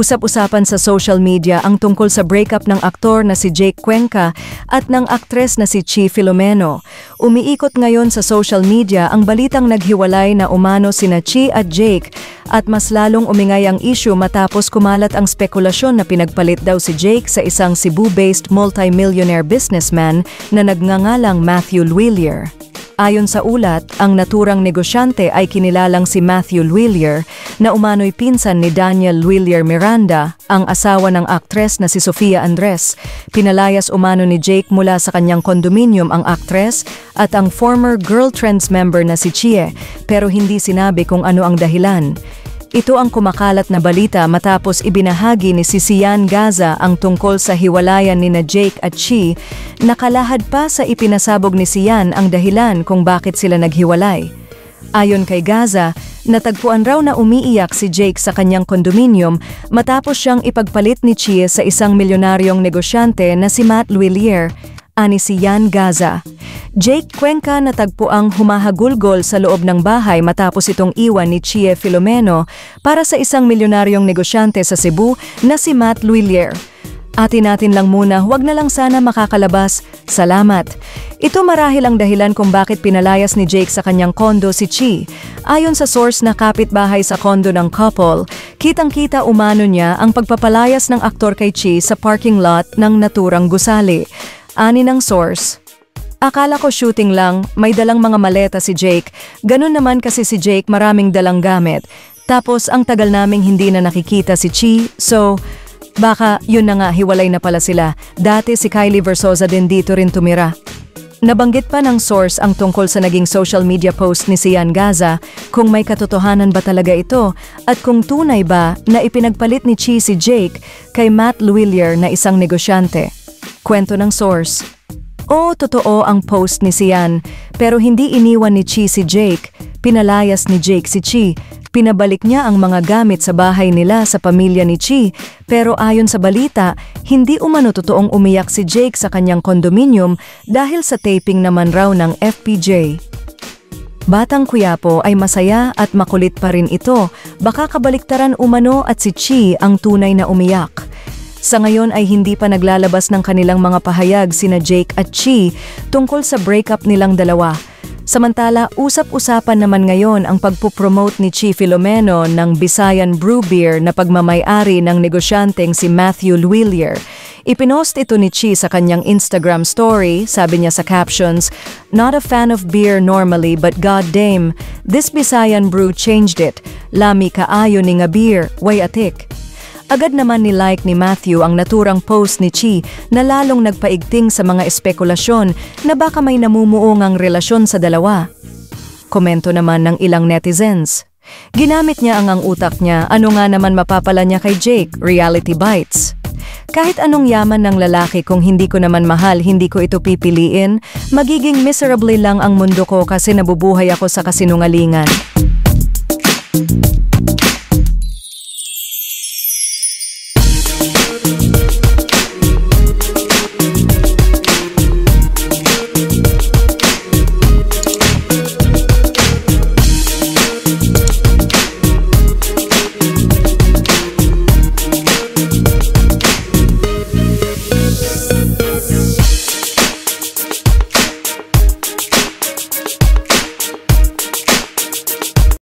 Usap-usapan sa social media ang tungkol sa breakup ng aktor na si Jake Cuenca at ng aktres na si Chi Filomeno. Umiikot ngayon sa social media ang balitang naghiwalay na umano sina Chi at Jake at mas lalong umingay ang issue matapos kumalat ang spekulasyon na pinagpalit daw si Jake sa isang Cebu-based multi-millionaire businessman na nagngangalang Matthew Luilier. Ayon sa ulat, ang naturang negosyante ay kinilalang si Matthew Luilier na umano'y pinsan ni Daniel Luilier Miranda, ang asawa ng aktres na si Sofia Andres. Pinalayas umano ni Jake mula sa kanyang kondominium ang aktres at ang former Girl Trends member na si Chie, pero hindi sinabi kung ano ang dahilan. Ito ang kumakalat na balita matapos ibinahagi ni Sian Gaza ang tungkol sa hiwalayan ni na Jake at Chi. Nakalahad pa sa ipinasabog ni Sian ang dahilan kung bakit sila naghiwalay. Ayon kay Gaza, natagpuan raw na umiiyak si Jake sa kanyang kondominium matapos siyang ipagpalit ni Chi sa isang milyonaryong negosyante na si Matt Luilier, ani Sian Gaza. Jake Cuenca natagpuang humahagulgol sa loob ng bahay matapos itong iwan ni Chi Filomeno para sa isang milyonaryong negosyante sa Cebu na si Matt Luilier. Atin natin lang muna, huwag na lang sana makakalabas. Salamat. Ito marahil ang dahilan kung bakit pinalayas ni Jake sa kanyang kondo si Chi. Ayon sa source na kapitbahay sa kondo ng couple, kitang-kita umano niya ang pagpapalayas ng aktor kay Chi sa parking lot ng naturang gusali. Ani ng source, akala ko shooting lang, may dalang mga maleta si Jake. Ganun naman kasi si Jake maraming dalang gamit. Tapos ang tagal naming hindi na nakikita si Chi, so baka yun na nga, hiwalay na pala sila. Dati si Kylie Versosa din dito rin tumira. Nabanggit pa ng source ang tungkol sa naging social media post ni Sian Gaza, kung may katotohanan ba talaga ito at kung tunay ba na ipinagpalit ni Chi si Jake kay Matt Luilier na isang negosyante. Kwento ng source, oo, totoo ang post ni Sian, pero hindi iniwan ni Chi si Jake. Pinalayas ni Jake si Chi. Pinabalik niya ang mga gamit sa bahay nila sa pamilya ni Chi, pero ayon sa balita, hindi umano totoong umiyak si Jake sa kanyang kondominium dahil sa taping naman raw ng FPJ. Batang Quiapo ay masaya at makulit pa rin ito, baka kabaliktaran umano at si Chi ang tunay na umiyak. Sa ngayon ay hindi pa naglalabas ng kanilang mga pahayag sina Jake at Chi tungkol sa breakup nilang dalawa. Samantala, usap-usapan naman ngayon ang pagpupromote ni Chi Filomeno ng Bisayan Brew Beer na pagmamay-ari ng negosyanteng si Matthew Luilier. Ipinost ito ni Chi sa kanyang Instagram story, sabi niya sa captions, "Not a fan of beer normally but goddamn, this Bisayan brew changed it. Lami kaayo ni nga beer, way atik." Agad naman ni-like ni Matthew ang naturang post ni Chi na lalong nagpaigting sa mga espekulasyon na baka may namumuong relasyon sa dalawa. Komento naman ng ilang netizens, ginamit niya ang utak niya, ano nga naman mapapala niya kay Jake, reality bites. Kahit anong yaman ng lalaki kung hindi ko naman mahal, hindi ko ito pipiliin, magiging miserably lang ang mundo ko kasi nabubuhay ako sa kasinungalingan.